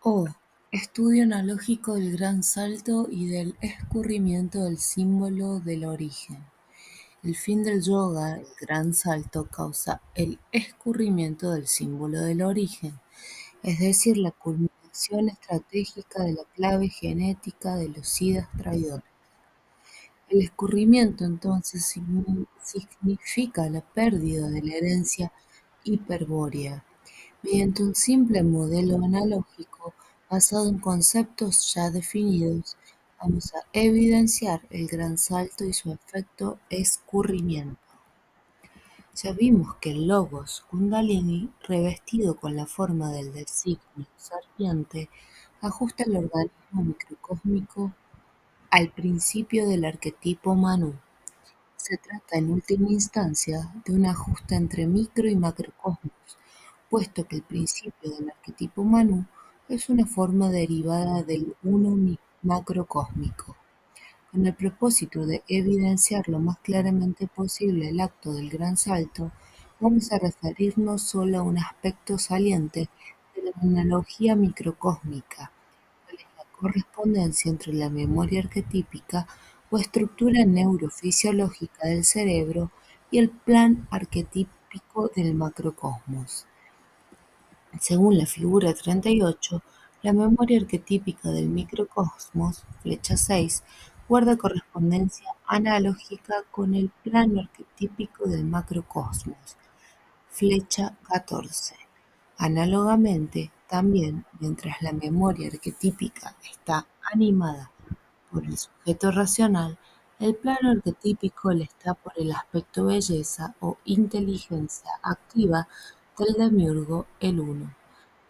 O. Estudio analógico del gran salto y del escurrimiento del símbolo del origen. El fin del yoga, el gran salto, causa el escurrimiento del símbolo del origen, es decir, la culminación estratégica de la clave genética de los siddhas traidores. El escurrimiento entonces significa la pérdida de la herencia hiperbórea. Mediante un simple modelo analógico basado en conceptos ya definidos, vamos a evidenciar el gran salto y su efecto escurrimiento. Ya vimos que el logos Kundalini, revestido con la forma del designio serpiente, ajusta el organismo microcósmico al principio del arquetipo Manu. Se trata en última instancia de un ajuste entre micro y macrocosmos, puesto que el principio del arquetipo Manu es una forma derivada del uno macrocósmico. Con el propósito de evidenciar lo más claramente posible el acto del gran salto, vamos a referirnos solo a un aspecto saliente de la analogía microcósmica, cuál es la correspondencia entre la memoria arquetípica o estructura neurofisiológica del cerebro y el plan arquetípico del macrocosmos. Según la figura 38, la memoria arquetípica del microcosmos, flecha 6, guarda correspondencia analógica con el plano arquetípico del macrocosmos, flecha 14. Análogamente, también, mientras la memoria arquetípica está animada por el sujeto racional, el plano arquetípico le está por el aspecto belleza o inteligencia activa del demiurgo el uno.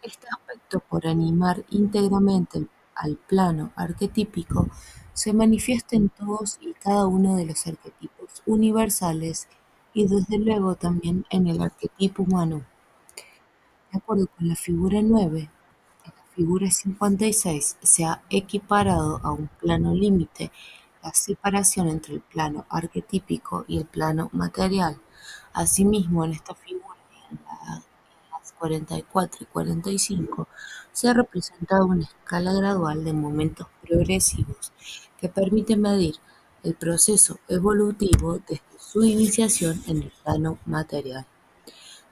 Este aspecto, por animar íntegramente al plano arquetípico, se manifiesta en todos y cada uno de los arquetipos universales y desde luego también en el arquetipo humano. De acuerdo con la figura 9, en la figura 56 se ha equiparado a un plano límite la separación entre el plano arquetípico y el plano material. Asimismo, en esta figura y en las 44 y 45 se ha representado una escala gradual de momentos progresivos que permite medir el proceso evolutivo desde su iniciación en el plano material.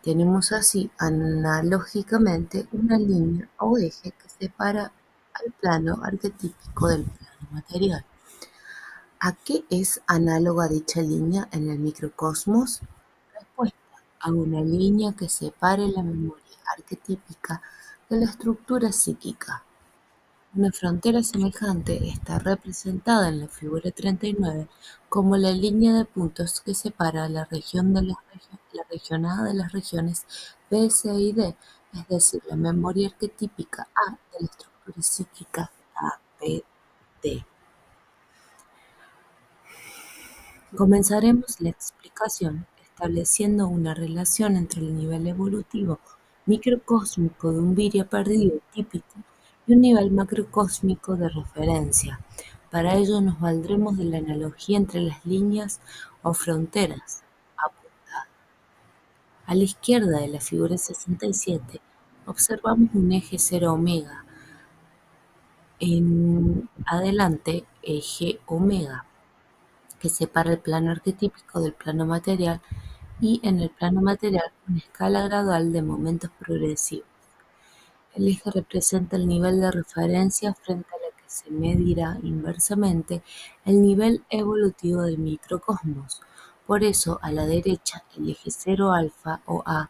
Tenemos así analógicamente una línea o eje que separa al plano arquetípico del plano material. ¿A qué es análoga dicha línea en el microcosmos? Respuesta: a una línea que separe la memoria arquetípica de la estructura psíquica. Una frontera semejante está representada en la figura 39 como la línea de puntos que separa la región la región A de las regiones B, C y D, es decir, la memoria arquetípica A de la estructura psíquica A, B, D. Comenzaremos la explicación estableciendo una relación entre el nivel evolutivo microcósmico de un virya perdido típico y un nivel macrocósmico de referencia. Para ello nos valdremos de la analogía entre las líneas o fronteras apuntadas. A la izquierda de la figura 67 observamos un eje 0 omega, en adelante eje omega, que separa el plano arquetípico del plano material y en el plano material una escala gradual de momentos progresivos. El eje representa el nivel de referencia frente a la que se medirá inversamente el nivel evolutivo del microcosmos. Por eso, a la derecha, el eje 0 alfa o A,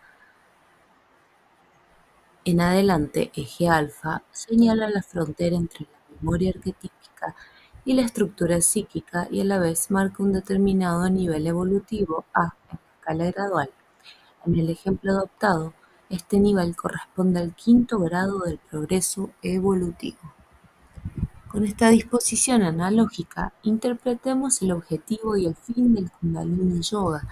en adelante eje alfa, señala la frontera entre la memoria arquetípica y la estructura psíquica y a la vez marca un determinado nivel evolutivo A en la escala gradual. En el ejemplo adoptado, este nivel corresponde al quinto grado del progreso evolutivo. Con esta disposición analógica, interpretemos el objetivo y el fin del Kundalini Yoga.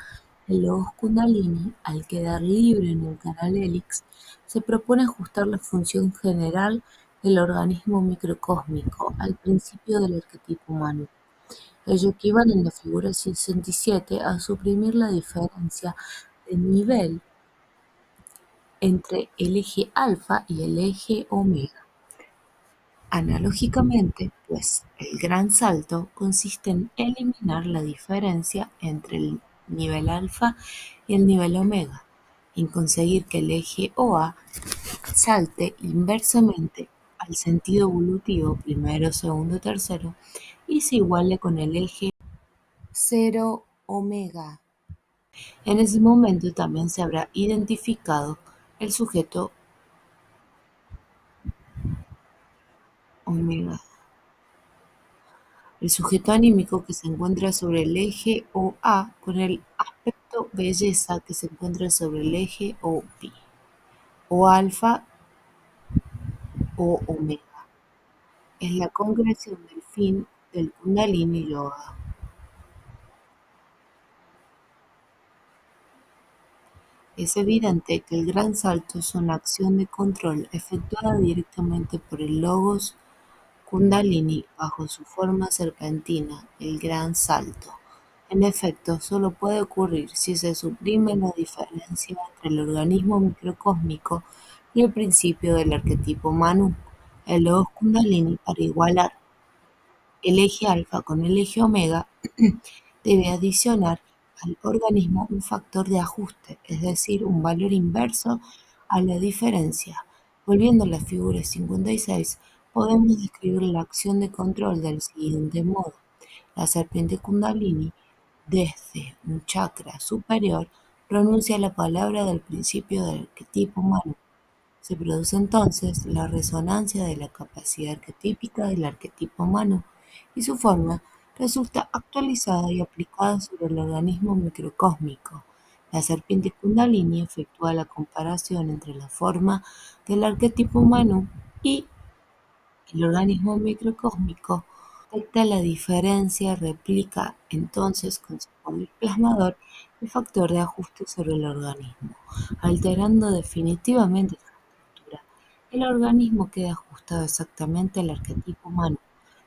El Logos Kundalini, al quedar libre en el canal Helix, se propone ajustar la función general del organismo microcósmico al principio del arquetipo humano. Ello equivale en la figura 67 a suprimir la diferencia de nivel entre el eje alfa y el eje omega. Analógicamente, pues, el gran salto consiste en eliminar la diferencia entre el nivel alfa y el nivel omega, en conseguir que el eje OA salte inversamente al sentido evolutivo primero, segundo, tercero y se iguale con el eje cero omega. En ese momento también se habrá identificado el sujeto omega, el sujeto anímico que se encuentra sobre el eje OA con el aspecto belleza que se encuentra sobre el eje OP, o alfa o omega. Es la concreción del fin del Kundalini Yoga. Es evidente que el gran salto es una acción de control efectuada directamente por el logos Kundalini bajo su forma serpentina, el gran salto. En efecto, solo puede ocurrir si se suprime la diferencia entre el organismo microcósmico y el principio del arquetipo Manu, el logos Kundalini, para igualar el eje alfa con el eje omega, debe adicionar al organismo un factor de ajuste, es decir, un valor inverso a la diferencia. Volviendo a la figura 56, podemos describir la acción de control del siguiente modo. La serpiente Kundalini, desde un chakra superior, pronuncia la palabra del principio del arquetipo humano. Se produce entonces la resonancia de la capacidad arquetípica del arquetipo humano y su forma resulta actualizada y aplicada sobre el organismo microcósmico. La serpiente Kundalini efectúa la comparación entre la forma del arquetipo humano y el organismo microcósmico, detecta la diferencia, replica entonces con su poder plasmador el factor de ajuste sobre el organismo, alterando definitivamente su estructura. El organismo queda ajustado exactamente al arquetipo humano,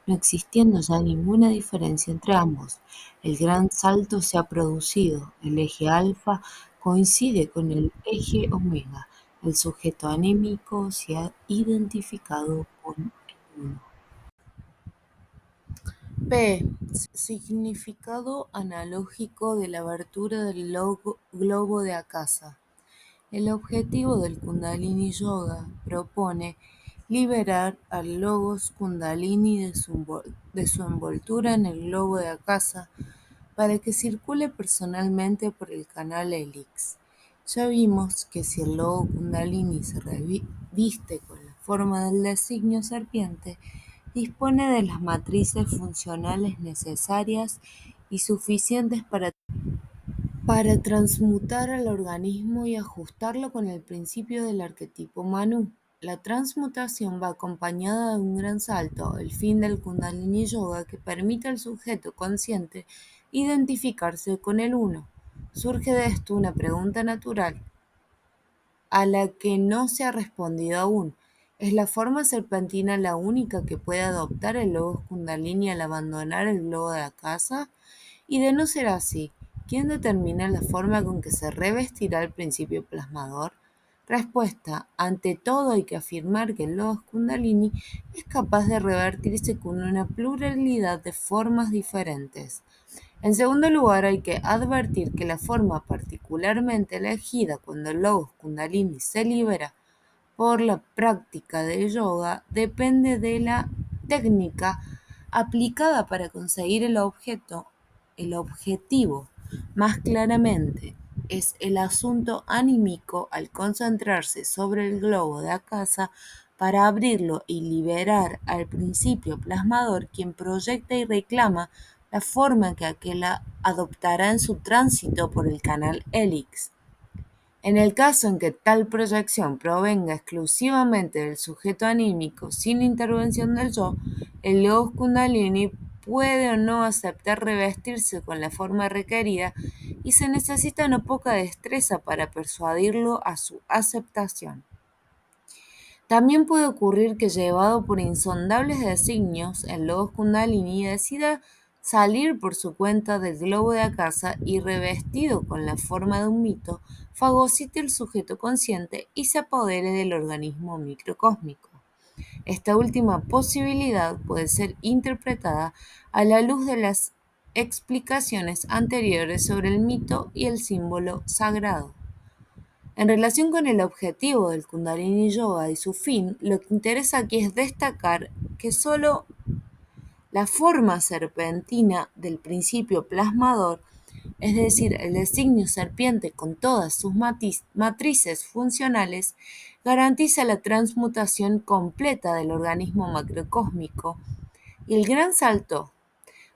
no existiendo ya ninguna diferencia entre ambos. El gran salto se ha producido, el eje alfa coincide con el eje omega, el sujeto anímico se ha identificado con el uno. P. Significado analógico de la abertura del globo de Akasa. El objetivo del Kundalini Yoga propone liberar al logos Kundalini de su envoltura en el globo de Akasa para que circule personalmente por el canal Helix. Ya vimos que si el logo Kundalini se reviste con la forma del designio serpiente, dispone de las matrices funcionales necesarias y suficientes para transmutar al organismo y ajustarlo con el principio del arquetipo Manu. La transmutación va acompañada de un gran salto, el fin del Kundalini Yoga, que permite al sujeto consciente identificarse con el uno. Surge de esto una pregunta natural, a la que no se ha respondido aún. ¿Es la forma serpentina la única que puede adoptar el logos Kundalini al abandonar el globo de la casa? Y de no ser así, ¿quién determina la forma con que se revestirá el principio plasmador? Respuesta: ante todo hay que afirmar que el logos Kundalini es capaz de revertirse con una pluralidad de formas diferentes. En segundo lugar, hay que advertir que la forma particularmente elegida cuando el logos Kundalini se libera por la práctica de yoga depende de la técnica aplicada para conseguir el objetivo. Más claramente, es el asunto anímico al concentrarse sobre el globo de Akasa para abrirlo y liberar al principio plasmador quien proyecta y reclama la forma que aquel adoptará en su tránsito por el canal Helix. En el caso en que tal proyección provenga exclusivamente del sujeto anímico sin intervención del yo, el logos Kundalini puede o no aceptar revestirse con la forma requerida y se necesita no poca destreza para persuadirlo a su aceptación. También puede ocurrir que, llevado por insondables designios, el logos Kundalini decida salir por su cuenta del globo de Akasa y, revestido con la forma de un mito, fagocite el sujeto consciente y se apodere del organismo microcósmico. Esta última posibilidad puede ser interpretada a la luz de las explicaciones anteriores sobre el mito y el símbolo sagrado. En relación con el objetivo del Kundalini Yoga y su fin, lo que interesa aquí es destacar que solo la forma serpentina del principio plasmador, es decir, el designio serpiente con todas sus matrices funcionales, garantiza la transmutación completa del organismo macrocósmico y el gran salto.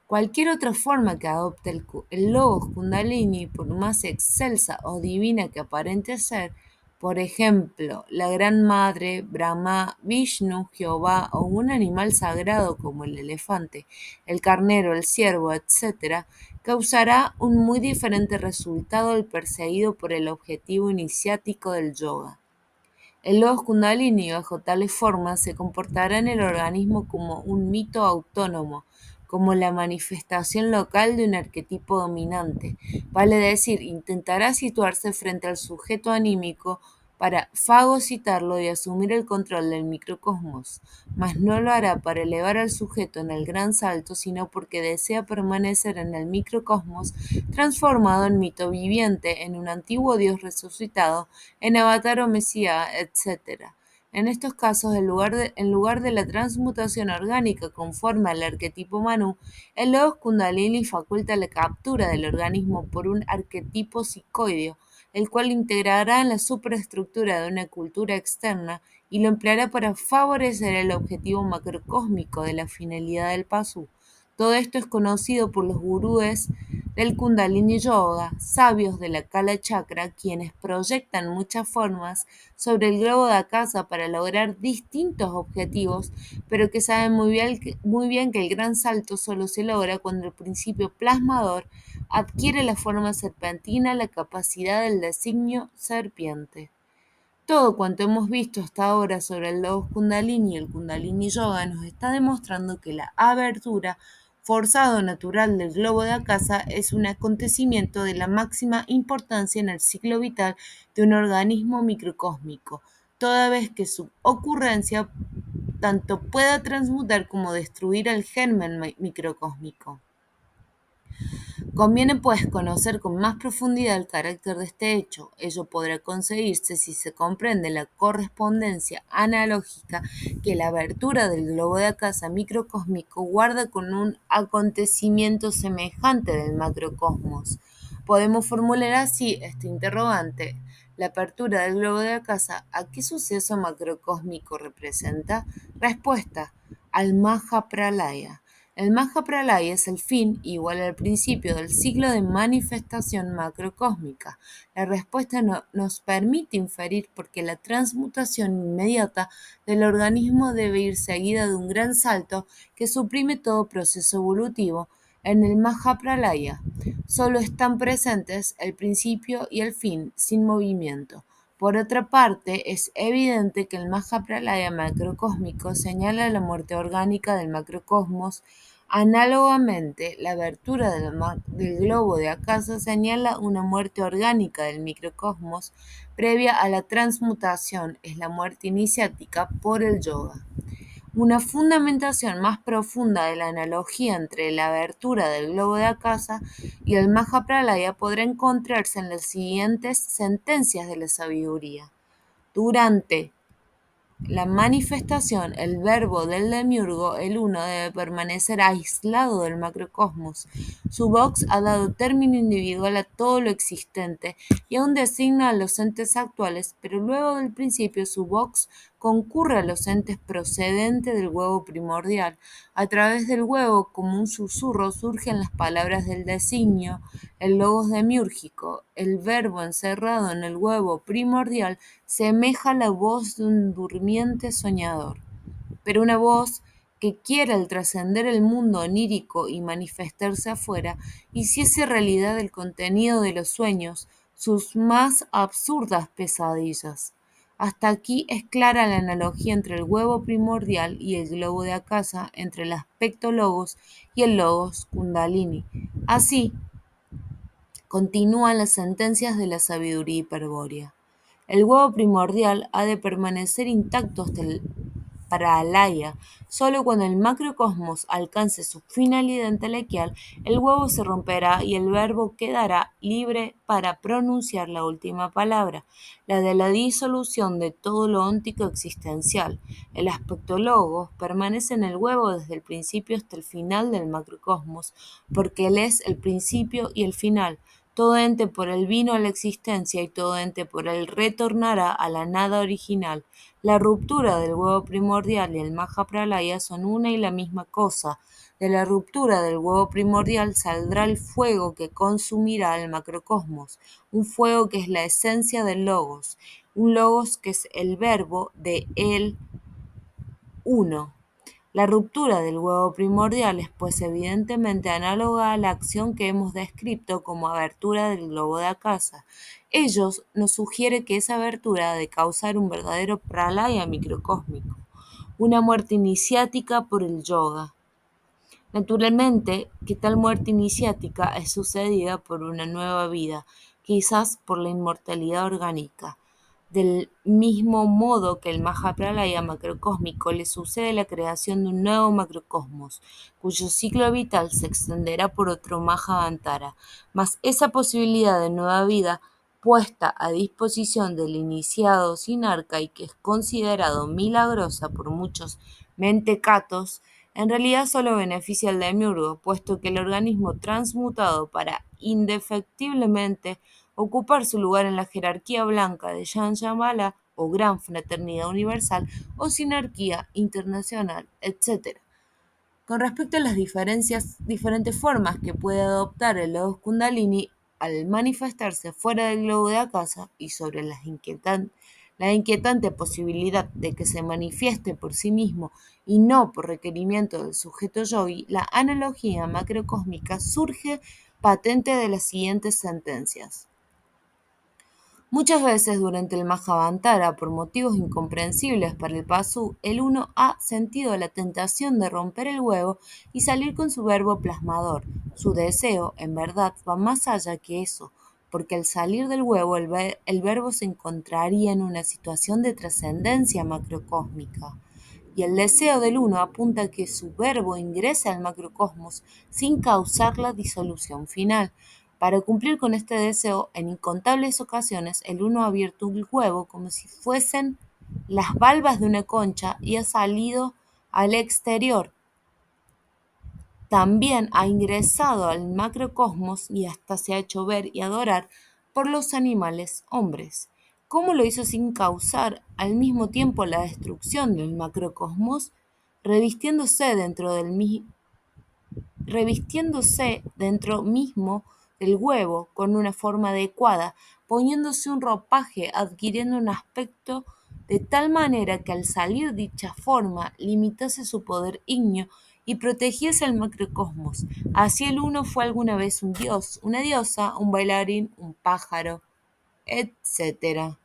Cualquier otra forma que adopte el logos Kundalini, por más excelsa o divina que aparente ser, por ejemplo, la Gran Madre, Brahma, Vishnu, Jehová o un animal sagrado como el elefante, el carnero, el ciervo, etc., causará un muy diferente resultado al perseguido por el objetivo iniciático del yoga. El logos Kundalini, bajo tales formas, se comportará en el organismo como un mito autónomo, como la manifestación local de un arquetipo dominante. Vale decir, intentará situarse frente al sujeto anímico para fagocitarlo y asumir el control del microcosmos, mas no lo hará para elevar al sujeto en el gran salto, sino porque desea permanecer en el microcosmos transformado en mito viviente, en un antiguo dios resucitado, en avatar o mesías, etc. En estos casos, en lugar de la transmutación orgánica conforme al arquetipo Manu, el logos Kundalini faculta la captura del organismo por un arquetipo psicoideo, el cual integrará en la superestructura de una cultura externa y lo empleará para favorecer el objetivo macrocósmico de la finalidad del Pasu. Todo esto es conocido por los gurúes del Kundalini Yoga, sabios de la Kala Chakra, quienes proyectan muchas formas sobre el globo de Akasa para lograr distintos objetivos, pero que saben muy bien que el gran salto solo se logra cuando el principio plasmador adquiere la forma serpentina, la capacidad del designio serpiente. Todo cuanto hemos visto hasta ahora sobre el Logos Kundalini y el Kundalini Yoga nos está demostrando que la abertura forzado natural del globo de Akasa es un acontecimiento de la máxima importancia en el ciclo vital de un organismo microcósmico, toda vez que su ocurrencia tanto pueda transmutar como destruir el germen microcósmico. Conviene pues conocer con más profundidad el carácter de este hecho. Ello podrá conseguirse si se comprende la correspondencia analógica que la abertura del globo de Akasa microcósmico guarda con un acontecimiento semejante del macrocosmos. Podemos formular así este interrogante. La apertura del globo de Akasa, ¿a qué suceso macrocósmico representa? Respuesta: al Mahapralaya. El Mahapralaya es el fin, igual al principio, del ciclo de manifestación macrocósmica. La respuesta nos permite inferir porque la transmutación inmediata del organismo debe ir seguida de un gran salto que suprime todo proceso evolutivo. En el Mahapralaya solo están presentes el principio y el fin, sin movimiento. Por otra parte, es evidente que el Mahapralaya macrocósmico señala la muerte orgánica del macrocosmos. Análogamente, la abertura del globo de Akasa señala una muerte orgánica del microcosmos previa a la transmutación, es la muerte iniciática por el yoga. Una fundamentación más profunda de la analogía entre la abertura del globo de Akasa y el Mahapralaya podrá encontrarse en las siguientes sentencias de la sabiduría. Durante la manifestación, el verbo del demiurgo, el uno, debe permanecer aislado del macrocosmos. Su vox ha dado término individual a todo lo existente y aún designa a los entes actuales, pero luego del principio su vox concurre a los entes procedentes del huevo primordial. A través del huevo, como un susurro, surgen las palabras del designio, el logos demiúrgico. El verbo encerrado en el huevo primordial semeja la voz de un durmiente soñador, pero una voz que quiere al trascender el mundo onírico y manifestarse afuera, hiciese realidad el contenido de los sueños, sus más absurdas pesadillas. Hasta aquí es clara la analogía entre el huevo primordial y el globo de Akasa, entre el aspecto logos y el logos kundalini. Así, continúan las sentencias de la sabiduría hiperbórea. El huevo primordial ha de permanecer intacto hasta el pralaya. Solo cuando el macrocosmos alcance su finalidad inteliquial, el huevo se romperá y el verbo quedará libre para pronunciar la última palabra, la de la disolución de todo lo óntico existencial. El aspecto logos permanece en el huevo desde el principio hasta el final del macrocosmos, porque él es el principio y el final. Todo ente por él vino a la existencia y todo ente por él retornará a la nada original. La ruptura del huevo primordial y el Mahapralaya son una y la misma cosa. De la ruptura del huevo primordial saldrá el fuego que consumirá el macrocosmos, un fuego que es la esencia del logos, un logos que es el verbo de él uno. La ruptura del huevo primordial es pues evidentemente análoga a la acción que hemos descrito como abertura del globo de Akasa. Ellos nos sugiere que esa abertura ha de causar un verdadero pralaya microcósmico, una muerte iniciática por el yoga. Naturalmente, que tal muerte iniciática es sucedida por una nueva vida, quizás por la inmortalidad orgánica. Del mismo modo que el Mahapralaya macrocósmico le sucede la creación de un nuevo macrocosmos, cuyo ciclo vital se extenderá por otro Mahavantara. Mas esa posibilidad de nueva vida puesta a disposición del iniciado sin arca y que es considerado milagrosa por muchos mentecatos, en realidad solo beneficia al demiurgo, puesto que el organismo transmutado para indefectiblemente ocupar su lugar en la jerarquía blanca de Shambhala o Gran Fraternidad Universal o Sinarquía Internacional, etc. Con respecto a las diferentes formas que puede adoptar el Logos Kundalini al manifestarse fuera del globo de Akasa y sobre la inquietante posibilidad de que se manifieste por sí mismo y no por requerimiento del sujeto yogi, la analogía macrocósmica surge patente de las siguientes sentencias. Muchas veces durante el Mahavantara, por motivos incomprensibles para el Pasu, el uno ha sentido la tentación de romper el huevo y salir con su verbo plasmador. Su deseo, en verdad, va más allá que eso, porque al salir del huevo el verbo se encontraría en una situación de trascendencia macrocósmica. Y el deseo del uno apunta a que su verbo ingrese al macrocosmos sin causar la disolución final. Para cumplir con este deseo, en incontables ocasiones el uno ha abierto el huevo como si fuesen las valvas de una concha y ha salido al exterior. También ha ingresado al macrocosmos y hasta se ha hecho ver y adorar por los animales hombres. ¿Cómo lo hizo sin causar al mismo tiempo la destrucción del macrocosmos? Revistiéndose dentro del mismo Revistiéndose dentro mismo del huevo con una forma adecuada, poniéndose un ropaje, adquiriendo un aspecto de tal manera que al salir dicha forma limitase su poder ígneo y protegiese al macrocosmos. Así el uno fue alguna vez un dios, una diosa, un bailarín, un pájaro, etc.